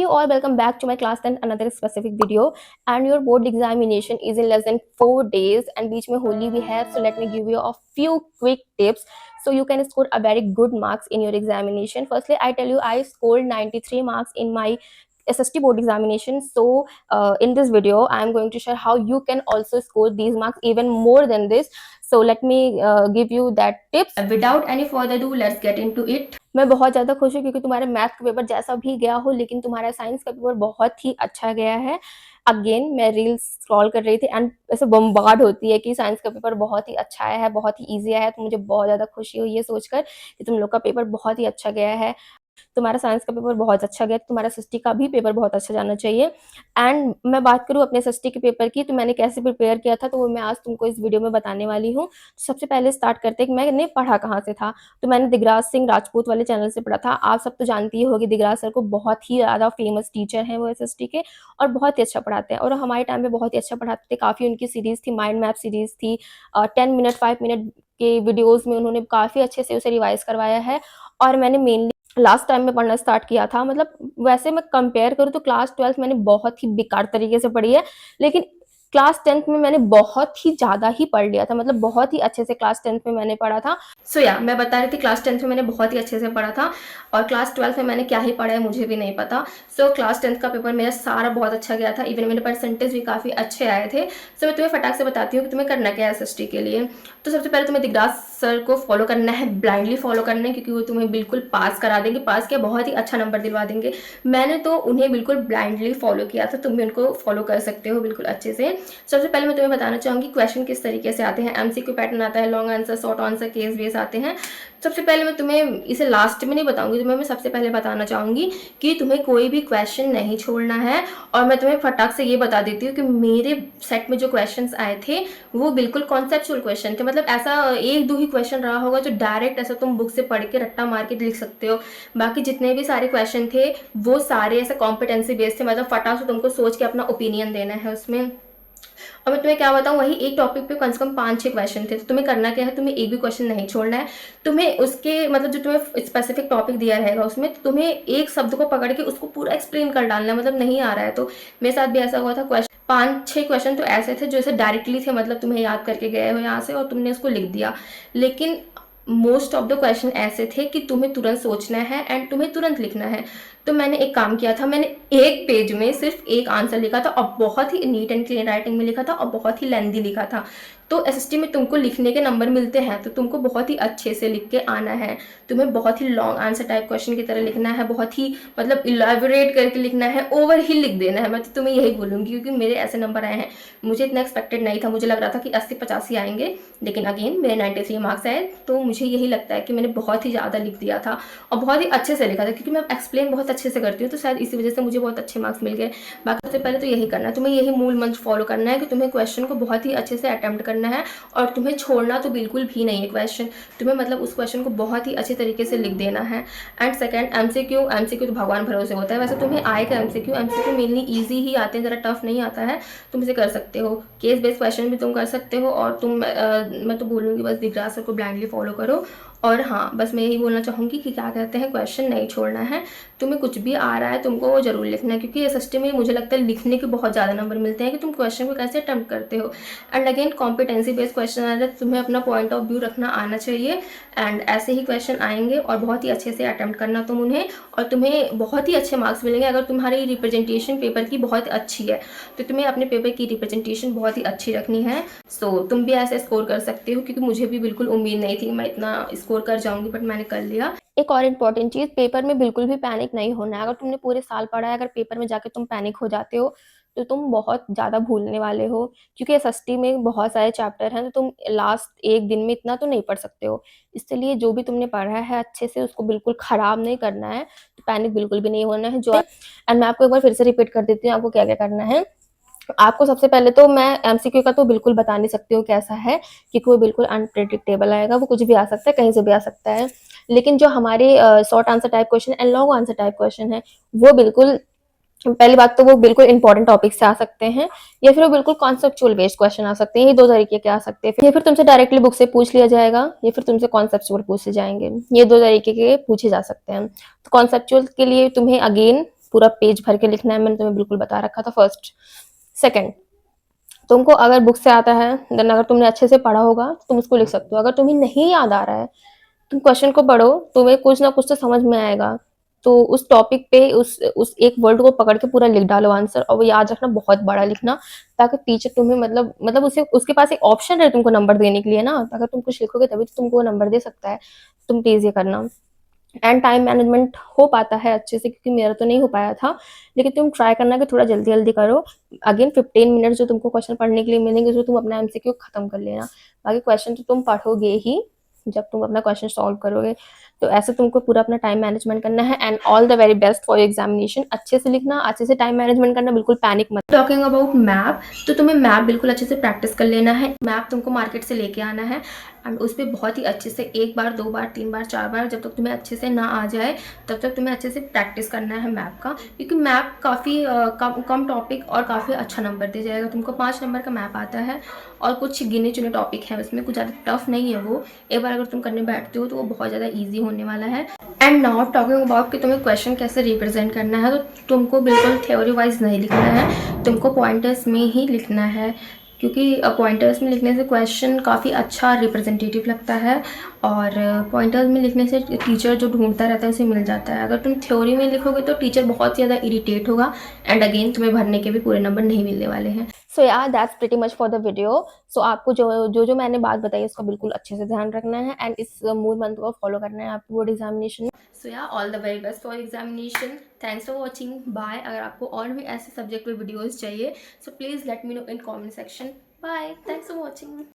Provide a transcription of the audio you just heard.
you all, welcome back to my class 10 another specific video. And your board examination is in less than 4 days and beach mein holi we have, so let me give you a few quick tips so you can score a very good marks in your examination. Firstly, I tell you, I scored 93 marks in my SST board examination. So in this video I am going to share how you can also score these marks even more than this. So let me give you that tips. Without any further ado, let's get into it. मैं बहुत ज़्यादा खुश हूँ क्योंकि तुम्हारे math का paper जैसा भी गया हो, लेकिन तुम्हारा साइंस का पेपर बहुत ही अच्छा गया है। अगेन मैं रील्स स्क्रॉल कर रही थी एंड ऐसे बम्बार्ड होती है कि साइंस का पेपर बहुत ही अच्छा आया है, बहुत ही ईजी आया है। तो मुझे बहुत ज़्यादा खुशी हुई ये सोचकर कि तुम लोग का पेपर बहुत ही अच्छा गया है। तुम्हारा साइंस का पेपर बहुत अच्छा गया, तुम्हारा एसएसटी का भी पेपर बहुत अच्छा जाना चाहिए। एंड मैं बात करूँ अपने एसएसटी के पेपर की, तो मैंने कैसे प्रिपेयर किया था, तो वो मैं आज तुमको इस वीडियो में बताने वाली हूँ। सबसे पहले स्टार्ट करते हैं कि मैंने पढ़ा कहाँ से था। तो मैंने दिगराज सिंह राजपूत वाले चैनल से पढ़ा था। आप सब तो जानती ही होगी दिगराज सर को, बहुत ही ज़्यादा फेमस टीचर हैं वो एसएसटी के, और बहुत ही अच्छा पढ़ाते हैं और हमारे टाइम में बहुत ही अच्छा पढ़ाते थे। काफ़ी उनकी सीरीज़ थी, माइंड मैप सीरीज़ थी। 10 मिनट 5 मिनट के वीडियोज़ में उन्होंने काफ़ी अच्छे से उसे रिवाइज़ करवाया है। और मैंने मेनली लास्ट टाइम में पढ़ना स्टार्ट किया था। मतलब वैसे मैं कंपेयर करूँ तो क्लास 12th मैंने बहुत ही बेकार तरीके से पढ़ी है, लेकिन क्लास 10th में मैंने बहुत ही ज़्यादा ही पढ़ लिया था। मतलब बहुत ही अच्छे से क्लास 10th में मैंने पढ़ा था। मैं बता रही थी क्लास 10th में मैंने बहुत ही अच्छे से पढ़ा था, और क्लास 12th में मैंने क्या ही पढ़ा है मुझे भी नहीं पता। क्लास 10th का पेपर मेरा सारा बहुत अच्छा गया था, इवन मेरे परसेंटेज भी काफ़ी अच्छे आए थे। मैं तुम्हें फटाक से बताती हूँ कि तुम्हें करना क्या है एसएसटी के लिए। तो सबसे पहले तुम्हें दिगराज सर को फॉलो करना है, ब्लाइंडली फॉलो करना है, क्योंकि वो तुम्हें बिल्कुल पास करा देंगे, पास क्या बहुत ही अच्छा नंबर दिलवा देंगे। मैंने तो उन्हें बिल्कुल ब्लाइंडली फॉलो किया था, तुम भी उनको फॉलो कर सकते हो बिल्कुल अच्छे से। सबसे पहले मैं तुम्हें बताना चाहूँगी क्वेश्चन किस तरीके से आते हैं। एमसीक्यू पैटर्न आता है, long answer, short answer, case base आते हैं। सबसे पहले मैं तुम्हें इसे लास्ट में नहीं बताऊंगी, तुम्हें मैं सबसे पहले बताना चाहूँगी कि तुम्हें कोई भी क्वेश्चन नहीं छोड़ना है। और मैं तुम्हें फटाक से ये बता देती हूँ कि मेरे सेट में जो क्वेश्चंस आए थे वो बिल्कुल कॉन्सेप्चुअल क्वेश्चन थे। मतलब ऐसा एक दो ही क्वेश्चन रहा होगा जो डायरेक्ट ऐसा तुम बुक से पढ़ के रट्टा मार के लिख सकते हो। बाकी जितने भी सारे क्वेश्चन थे वो सारे ऐसे कॉम्पिटेंसी बेस्ड थे। मतलब फटाक से तुमको सोच के अपना ओपिनियन देना है उसमें। और मैं तुम्हें क्या बताऊँ, वही एक टॉपिक पे कम से कम 5-6 क्वेश्चन थे। तो तुम्हें करना क्या है, तुम्हें एक भी क्वेश्चन नहीं छोड़ना है। तुम्हें उसके मतलब जो तुम्हें स्पेसिफिक टॉपिक दिया रहेगा उसमें तो तुम्हें एक शब्द को पकड़ के उसको पूरा एक्सप्लेन कर डालना है। मतलब नहीं आ रहा है तो मेरे साथ भी ऐसा हुआ था। क्वेश्चन 5-6 क्वेश्चन तो ऐसे थे जो ऐसे डायरेक्टली थे, मतलब तुम्हें याद करके गए हो यहाँ से और तुमने उसको लिख दिया। लेकिन मोस्ट ऑफ द क्वेश्चन ऐसे थे कि तुम्हें तुरंत सोचना है एंड तुम्हें तुरंत लिखना है। तो मैंने एक काम किया था, मैंने एक पेज में सिर्फ एक आंसर लिखा था और बहुत ही नीट एंड क्लीन राइटिंग में लिखा था और बहुत ही लेंथी लिखा था। तो एसएसटी में तुमको लिखने के नंबर मिलते हैं तो तुमको बहुत ही अच्छे से लिख के आना है। तुम्हें बहुत ही लॉन्ग आंसर टाइप क्वेश्चन की तरह लिखना है, बहुत ही मतलब इलेबोरेट करके लिखना है, ओवर ही लिख देना है। मैं तो तुम्हें यही बोलूँगी क्योंकि मेरे ऐसे नंबर आए हैं। मुझे इतना एक्सपेक्टेड नहीं था, मुझे लग रहा था कि 80-85 आएंगे, लेकिन अगेन मेरे 93 मार्क्स आए। तो मुझे यही लगता है कि मैंने बहुत ही ज़्यादा लिख दिया था और बहुत ही अच्छे से लिखा था, क्योंकि मैं एक्सप्लेन बहुत अच्छे से करती हूँ तो शायद इसी वजह से मुझे बहुत अच्छे मार्क्स मिल गए। बाकी सबसे पहले तो यही करना है, तुम्हें यही मूल मंत्र फॉलो करना है कि तुम्हें क्वेश्चन को बहुत ही अच्छे से अटेम्प्ट करना है और तुम्हें छोड़ना तो बिल्कुल भी नहीं है क्वेश्चन। तुम्हें मतलब उस क्वेश्चन को बहुत ही अच्छे तरीके से लिख देना है। एंड सेकंड, एमसीक्यू तो भगवान भरोसे होता है। वैसे तुम्हें आएगा एमसीक्यू मेनली ईजी ही आते हैं, ज़रा टफ नहीं आता है, तुम इसे कर सकते हो। केस बेस्ड क्वेश्चन भी तुम कर सकते हो। और मैं तो बोलूँगी बस दिगराज सर को ब्लाइंडली फॉलो करो। और हाँ, बस मैं यही बोलना चाहूँगी कि क्या कहते हैं, क्वेश्चन नहीं छोड़ना है। तुम्हें कुछ भी आ रहा है तुमको वो जरूर लिखना है, क्योंकि एसएसटी में मुझे लगता है लिखने के बहुत ज़्यादा नंबर मिलते हैं कि तुम क्वेश्चन को कैसे अटेम्प्ट करते हो। And again competency based question आ रहा है, तुम्हें अपना पॉइंट ऑफ व्यू रखना आना चाहिए। एंड ऐसे ही क्वेश्चन आएंगे और बहुत ही अच्छे से अटेम्प्ट करना तुम उन्हें, और तुम्हें बहुत ही अच्छे मार्क्स मिलेंगे। अगर तुम्हारी रिप्रेजेंटेशन पेपर की बहुत अच्छी है तो तुम्हें अपने पेपर की रिप्रेजेंटेशन बहुत ही अच्छी रखनी है। तुम भी ऐसे स्कोर कर सकते हो, क्योंकि मुझे भी बिल्कुल उम्मीद नहीं थी मैं इतना स्कोर कर जाऊंगी, बट मैंने कर लिया। एक और इम्पॉर्टेंट चीज़, पेपर में बिल्कुल भी पैनिक नहीं होना है। अगर तुमने पूरे साल पढ़ा है, अगर पेपर में जाके तुम पैनिक हो जाते हो तो तुम बहुत ज़्यादा भूलने वाले हो, क्योंकि एसएसटी में बहुत सारे चैप्टर हैं तो तुम लास्ट एक दिन में इतना तो नहीं पढ़ सकते हो। इसलिए जो भी तुमने पढ़ा है अच्छे से उसको बिल्कुल ख़राब नहीं करना है, तो पैनिक बिल्कुल भी नहीं होना है। एंड मैं आपको एक बार फिर से रिपीट कर देती हूँ आपको क्या क्या करना है। आपको सबसे पहले तो मैं एमसीक्यू का तो बिल्कुल बता नहीं सकती हूँ कैसा है, क्योंकि वो बिल्कुल अनप्रेडिक्टेबल आएगा, वो कुछ भी आ सकता है, कहीं से भी आ सकता है। लेकिन जो हमारे short answer type question and long answer type question है वो बिल्कुल, पहली बात तो वो बिल्कुल इंपॉर्टेंट टॉपिक से आ सकते हैं, या फिर वो बिल्कुल कॉन्सेप्चुअल बेस्ड क्वेश्चन आ सकते हैं। ये दो तरीके के आ सकते हैं। या फिर तुमसे डायरेक्टली बुक से पूछ लिया जाएगा, या फिर तुमसे कॉन्सेप्चुअल पूछे जाएंगे। ये दो तरीके के पूछे जा सकते हैं। तो कॉन्सेप्चुअल के लिए तुम्हें अगेन पूरा पेज भर के लिखना है, मैंने तुम्हें बिल्कुल बता रखा था फर्स्ट। सेकंड, तुमको अगर बुक से आता है देन अगर तुमने अच्छे से पढ़ा होगा तो तुम उसको लिख सकते हो। अगर तुम्हें नहीं याद आ रहा है, तुम क्वेश्चन को पढ़ो, तुम्हें कुछ ना कुछ तो समझ में आएगा। तो उस टॉपिक पे उस एक वर्ड को पकड़ के पूरा लिख डालो आंसर, और वो याद रखना बहुत बड़ा लिखना, ताकि टीचर तुम्हें मतलब उसे उसके पास एक ऑप्शन है तुमको नंबर देने के लिए ना। अगर तुम कुछ लिखोगे तभी तो तुमको वो नंबर दे सकता है। तुम प्लीज ये करना। एंड टाइम मैनेजमेंट हो पाता है अच्छे से, क्योंकि मेरा तो नहीं हो पाया था, लेकिन तुम ट्राई करना कि थोड़ा जल्दी जल्दी करो। अगेन 15 मिनट जो तुमको क्वेश्चन पढ़ने के लिए मिलेंगे, जो तुम अपना एमसीक्यू खत्म कर लेना। बाकी क्वेश्चन तो तुम पढ़ोगे ही जब तुम अपना क्वेश्चन सॉल्व करोगे। तो ऐसे तुमको पूरा अपना टाइम मैनेजमेंट करना है। And all the very best for your examination. अच्छे से लिखना, अच्छे से टाइम मैनेजमेंट करना, बिल्कुल पैनिक मत। टॉकिंग अबाउट मैप, तो तुम्हें मैप बिल्कुल अच्छे से प्रैक्टिस कर लेना है। मैप तुमको मार्केट से लेके आना है एंड उस पर बहुत ही अच्छे से 1 बार 2 बार 3 बार 4 बार, जब तक तुम्हें अच्छे से ना आ जाए तब तक तुम्हें अच्छे से प्रैक्टिस करना है मैप का। क्योंकि मैप काफ़ी कम टॉपिक और काफ़ी अच्छा नंबर दे जाएगा तुमको। 5 नंबर का मैप आता है और कुछ गिने चुने टॉपिक हैं उसमें, कुछ ज़्यादा टफ नहीं है वो। एक बार अगर तुम करने बैठते हो तो वो बहुत ज़्यादा ईजी होने वाला है। एंड नाउ टॉकिंग अबाउट कि तुम्हें क्वेश्चन कैसे रिप्रेजेंट करना है, तो तुमको बिल्कुल थ्योरी वाइज नहीं लिखना है, तुमको पॉइंटर्स में ही लिखना है। क्योंकि पॉइंटर्स में लिखने से क्वेश्चन काफ़ी अच्छा रिप्रेजेंटेटिव लगता है, और पॉइंटर्स में लिखने से टीचर जो ढूंढता रहता है उसे मिल जाता है। अगर तुम थ्योरी में लिखोगे तो टीचर बहुत ज़्यादा इरिटेट होगा एंड अगेन तुम्हें भरने के भी पूरे नंबर नहीं मिलने वाले हैं। सो यार that's pretty much for the video. So आपको जो मैंने बात बताई उसका बिल्कुल अच्छे से ध्यान रखना है एंड इस मूल मंत्र को फॉलो करना है आपको बोर्ड एग्जामिनेशन में। सो यार all the very best for examination. Thanks for watching, bye. अगर आपको और भी ऐसे सब्जेक्ट पे वीडियोज़ चाहिए, so please let me know in comment section. Bye. Thanks for watching.